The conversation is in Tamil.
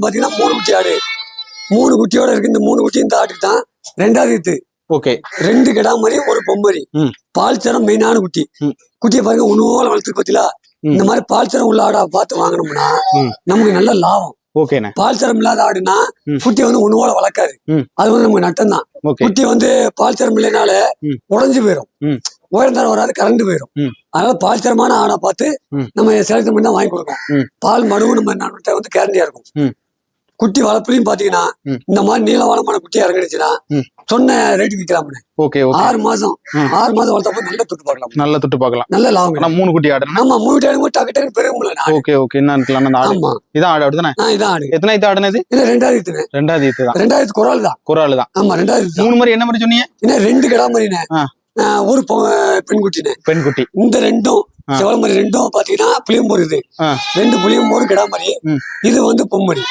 பாத்தீங்கன்னா 3 குட்டி ஆடு 3 குட்டியோட இருக்கு. இந்த 3 குட்டி இந்த ஆட்டுக்கு தான் 2வது ஈத்து. ஓகே. 2 கிடா மாதிரி ஒரு பொம்மரி. பால் சரம் மெயினான குட்டி. குட்டியை பாருங்க ஒண்ணுவோல வளர்த்துருக்கு பாத்தீங்களா. இந்த மாதிரி பால் சரம் உள்ள ஆடா பார்த்து வாங்கினோம்னா நமக்கு நல்ல லாபம். ஓகேண்ணே. பால் சரம் இல்லாத ஆடுனா குட்டி வந்து ஒண்ணுவோல வளர்க்காது. அது வந்து நமக்கு நட்டம் தான். குட்டி வந்து பால் சரம் இல்லைனால உடஞ்சு போயிடும், உயர்ந்தாரம் வராது, கரண்ட் போயிடும். அதனால பால் சரமான ஆடா பார்த்து நம்ம செலக்ட் பண்ணி தான் வாங்கி கொடுக்கோம். பால் மடுவு நம்ம வந்து கேரண்டியா இருக்கும். குட்டி வளர்ப்புலையும் பாத்தீங்கன்னா இந்த மாதிரி நீளவாளமான குட்டியா இறங்கிடுச்சுன்னா சொன்ன ரேட்டு விற்கலாம்னு. 6 மாசம் வளர்த்தப்ப நல்ல துட்டு பார்க்கலாம். நல்ல லாபம். 3 குட்டி ஆடு. ஆமா 3 குட்டி ஆடு டக்கு டக்கு பெருகும்ல. Okay okay. என்ன இருக்கலாம் அந்த ஆடு? இதான் ஆடு அப்படிதானே? இதான் ஆடு. எத்தனை ஈத்து ஆடுனே இது? இது 2வது ஈத்து. 2வது ஈத்து தான். 2வது குரால் தான். குரால் தான். ஆமா 2வது. 3 மாதிரி என்ன மாதிரி சொன்னீங்க? என்ன 2 கிடா மாதிரினே. ஒரு பெண் குட்டினே. பெண் குட்டி. இந்த 2ம் செவல் மாதிரி 2ம் பாத்தீங்கன்னா புளியம்போர். இது 2 புளியம்போர் கிடா மாதிரி. இது வந்து பொம்மரி.